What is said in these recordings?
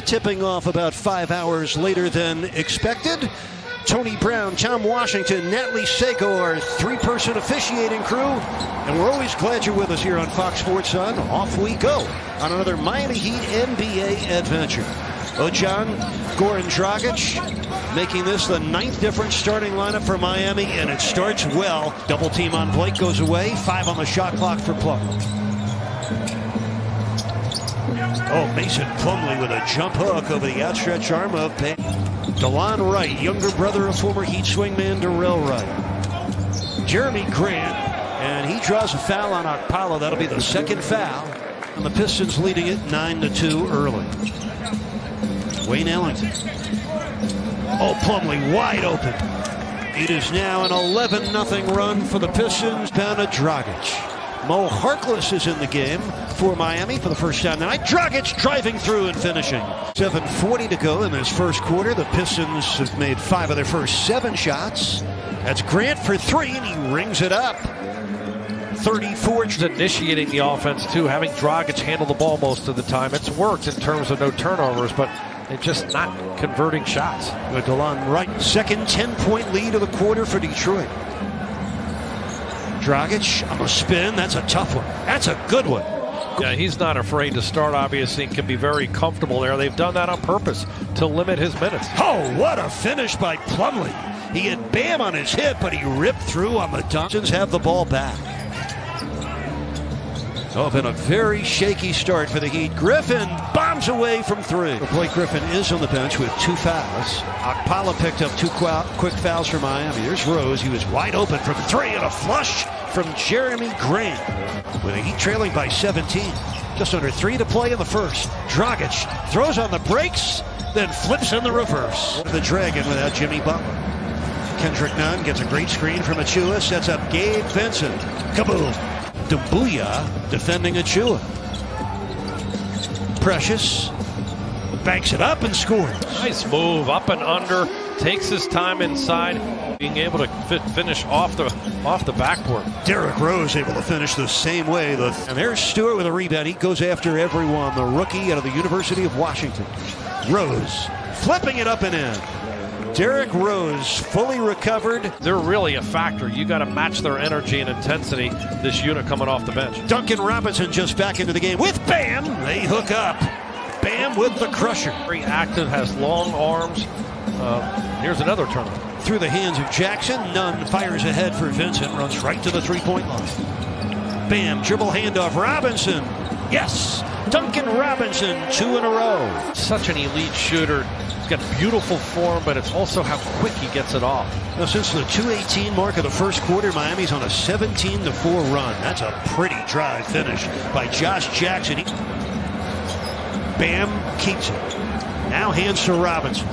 tipping off about 5 hours later than expected. Tony Brown, Tom Washington, Natalie Seiko, our three-person officiating crew. And we're always glad you're with us here on Fox Sports Sun. Off we go on another Miami Heat NBA adventure. Ojan, Goran Dragic making this the 9th different starting lineup for Miami, and it starts well. Double team on Blake goes away. 5 on the shot clock for Plumlee. Oh, Mason Plumlee with a jump hook over the outstretched arm of Bam. DeLon Wright, younger brother of former Heat swingman Darrell Wright. Jeremy Grant, and he draws a foul on Okpala. That'll be the second foul. And the Pistons leading it 9-2 early. Wayne Ellington. Oh, Plumlee wide open. It is now an 11-0 run for the Pistons down to Dragic. Mo Harkless is in the game for Miami for the first time tonight. Dragic driving through and finishing. 7:40 to go in this first quarter. The Pistons have made 5 of their first 7 shots. That's Grant for 3, and he rings it up. 34. Initiating the offense, too, having Dragic handle the ball most of the time. It's worked in terms of no turnovers, but they're just not converting shots. DeLon Wright, second 10-point lead of the quarter for Detroit. Dragic on the spin. That's a tough one. That's a good one. Yeah, he's not afraid to start, obviously, and can be very comfortable there. They've done that on purpose to limit his minutes. Oh, what a finish by Plumlee. He had Bam on his hip, but he ripped through on the dunk. Have the ball back. Oh, been a very shaky start for the Heat. Griffin bombs away from 3. Blake Griffin is on the bench with 2 fouls. Okpala picked up 2 quick fouls for Miami. Here's Rose. He was wide open from 3 and a flush from Jeremy Grant. With the Heat trailing by 17. Just under 3 to play in the first. Dragic throws on the brakes, then flips in the reverse. The Dragon without Jimmy Butler. Kendrick Nunn gets a great screen from Achua. Sets up Gabe Vincent. Kaboom. Doumbouya defending Achua. Precious banks it up and scores. Nice move, up and under, takes his time inside, being able to finish off the backboard. Derrick Rose able to finish the same way. And there's Stewart with a rebound. He goes after everyone. The rookie out of the University of Washington. Rose flipping it up and in. Derrick Rose fully recovered. They're really a factor. You got to match their energy and intensity, this unit coming off the bench. Duncan Robinson just back into the game with Bam. They hook up. Bam with the crusher. Very active, has long arms. Here's another turnover. Through the hands of Jackson. Nunn fires ahead for Vincent. Runs right to the three-point line. Bam, dribble handoff. Robinson. Yes. Duncan Robinson, 2 in a row. Such an elite shooter. He's got beautiful form, but it's also how quick he gets it off. Now, since the 2:18 mark of the first quarter, Miami's on a 17-4 run. That's a pretty dry finish by Josh Jackson. Bam keeps it. Now hands to Robinson.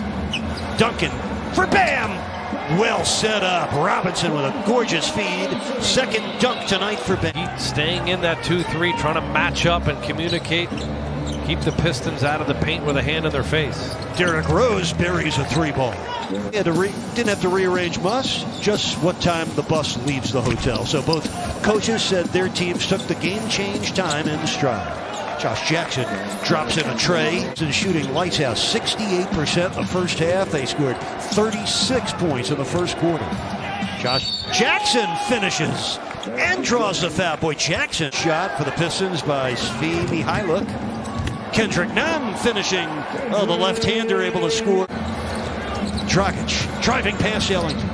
Duncan for Bam. Well set up. Robinson with a gorgeous feed. Second dunk tonight for Bam. He's staying in that 2-3, trying to match up and communicate. Keep the Pistons out of the paint with a hand in their face. Derrick Rose buries a 3-ball. Didn't have to rearrange much, just what time the bus leaves the hotel. So both coaches said their teams took the game change time in stride. Josh Jackson drops in a tray. And shooting lights out 68% in the first half. They scored 36 points in the first quarter. Josh Jackson finishes and draws the foul. Boy, Jackson shot for the Pistons by Svi Mihailuk. Kendrick Nunn finishing. Oh, the left-hander able to score. Dragic driving past Ellington.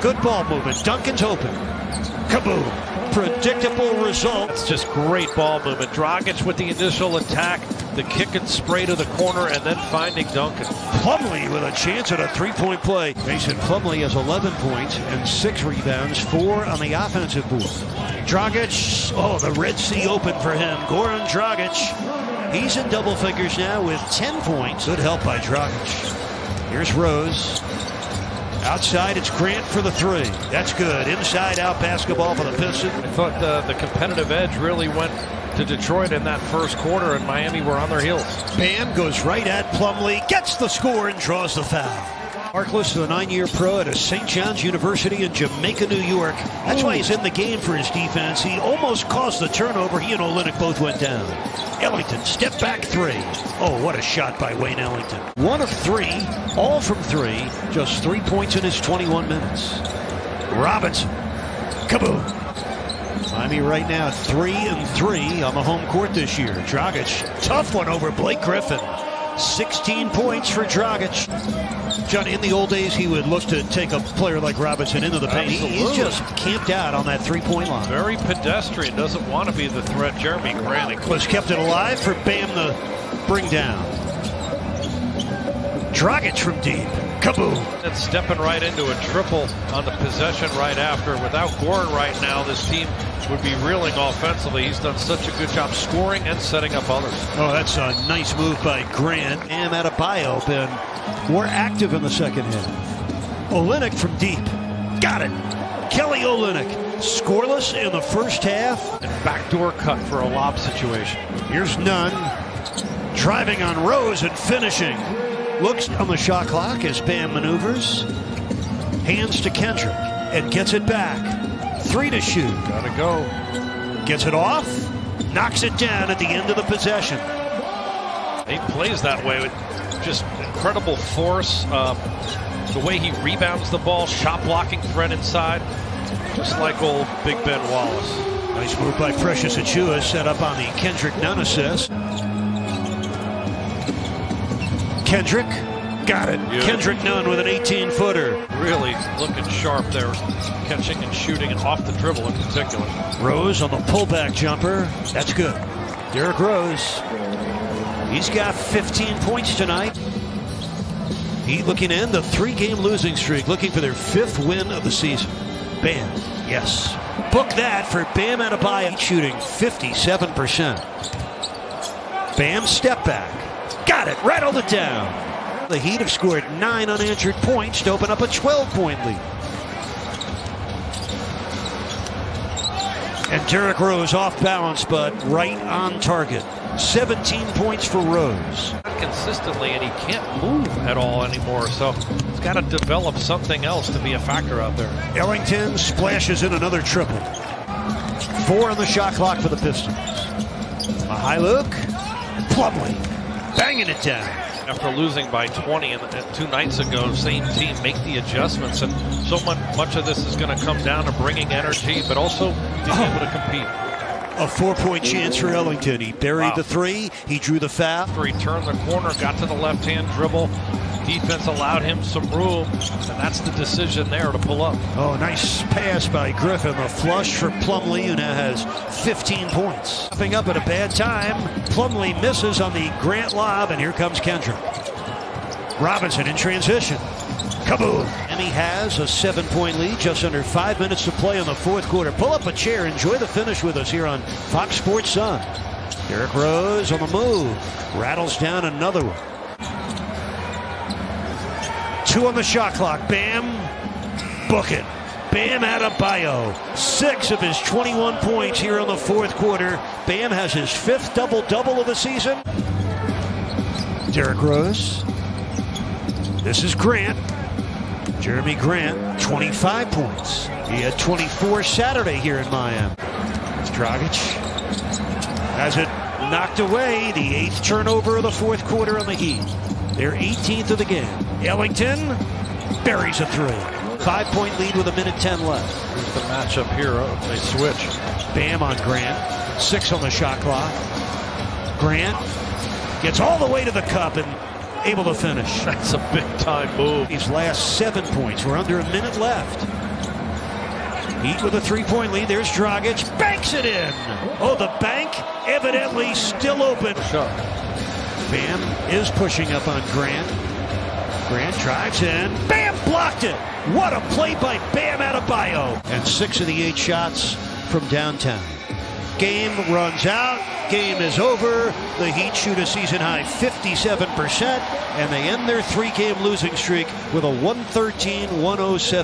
Good ball movement. Duncan's open. Kaboom. Predictable result. It's just great ball movement. Dragic with the initial attack, the kick and spray to the corner, and then finding Duncan. Plumlee with a chance at a 3-point play. Mason Plumlee has 11 points and 6 rebounds, 4 on the offensive board. Dragic, oh, the Red Sea open for him. Goran Dragic, he's in double figures now with 10 points. Good help by Dragic. Here's Rose. Outside, it's Grant for the 3. That's good. Inside-out basketball for the Pistons. I thought the competitive edge really went to Detroit in that first quarter, and Miami were on their heels. Bam goes right at Plumlee, gets the score, and draws the foul. Markless, the 9-year pro at a St. John's University in Jamaica, New York. That's why he's in the game for his defense. He almost caused the turnover. He and Olynyk both went down. Ellington, step back three. Oh, what a shot by Wayne Ellington. 1 of 3, all from 3. Just 3 points in his 21 minutes. Robinson, kaboom. Miami right now 3-3 on the home court this year. Dragic, tough one over Blake Griffin. 16 points for Dragic. John, in the old days, he would look to take a player like Robinson into the paint. He's just camped out on that three-point line. Very pedestrian, doesn't want to be the threat. Jeremy Grant was kept it alive for Bam to bring down. Dragic from deep. Kaboom. And stepping right into a triple on the possession right after. Without Gordon right now, this team would be reeling offensively. He's done such a good job scoring and setting up others. Oh, that's a nice move by Grant. And Adebayo been more active in the second half. Olynyk from deep. Got it. Kelly Olynyk. Scoreless in the first half. And backdoor cut for a lob situation. Here's Nunn. Driving on Rose and finishing. Looks on the shot clock as Bam maneuvers. Hands to Kendrick and gets it back. 3 to shoot. Gotta go. Gets it off. Knocks it down at the end of the possession. He plays that way with just incredible force. The way he rebounds the ball, shot blocking threat inside. Just like old Big Ben Wallace. Nice move by Precious Achiuwa, set up on the Kendrick Nunn assist. Kendrick, got it. Yeah. Kendrick Nunn with an 18-footer. Really looking sharp there, catching and shooting and off the dribble in particular. Rose on the pullback jumper. That's good. Derrick Rose. He's got 15 points tonight. Heat looking to end the 3-game losing streak, looking for their 5th win of the season. Bam. Yes. Book that for Bam Adebayo, shooting 57%. Bam step back. Got it. Rattled it down. The Heat have scored 9 unanswered points to open up a 12-point lead. And Derrick Rose off balance, but right on target. 17 points for Rose. Consistently, and he can't move at all anymore, so he's got to develop something else to be a factor out there. Ellington splashes in another triple. 4 on the shot clock for the Pistons. A high look. Plumlee banging it down. After losing by 20 and 2 nights ago, same team make the adjustments, and so much of this is going to come down to bringing energy, but also being able to compete. A 4-point chance for Ellington. He buried the 3. He drew the foul. After he turned the corner, got to the left-hand dribble. Defense allowed him some room, and that's the decision there to pull up. Oh, nice pass by Griffin. A flush for Plumlee, who now has 15 points. Popping up at a bad time. Plumlee misses on the Grant lob, and here comes Kendrick. Robinson in transition. Kaboom! And he has a 7-point lead, just under 5 minutes to play in the 4th quarter. Pull up a chair, enjoy the finish with us here on Fox Sports Sun. Derrick Rose on the move. Rattles down another one. 2 on the shot clock. Bam. Book it. Bam Adebayo. 6 of his 21 points here in the 4th quarter. Bam has his 5th double-double of the season. Derrick Rose. This is Grant. Jeremy Grant, 25 points. He had 24 Saturday here in Miami. Dragic has it knocked away. The 8th turnover of the 4th quarter on the Heat. They're 18th of the game. Ellington buries a 3. 5-point lead with 1:10 left. Here's the matchup here. They switch. Bam on Grant. 6 on the shot clock. Grant gets all the way to the cup and able to finish. That's a big-time move. His last 7 points. We're under a minute left. Heat with a 3-point lead. There's Dragic. Banks it in. Oh, the bank evidently still open. Sure. Bam is pushing up on Grant. Grant drives in. Bam blocked it. What a play by Bam Adebayo. And 6 of the 8 shots from downtown. Game runs out. Game is over. The Heat shoot a season-high 57%, and they end their 3-game losing streak with a 113-107.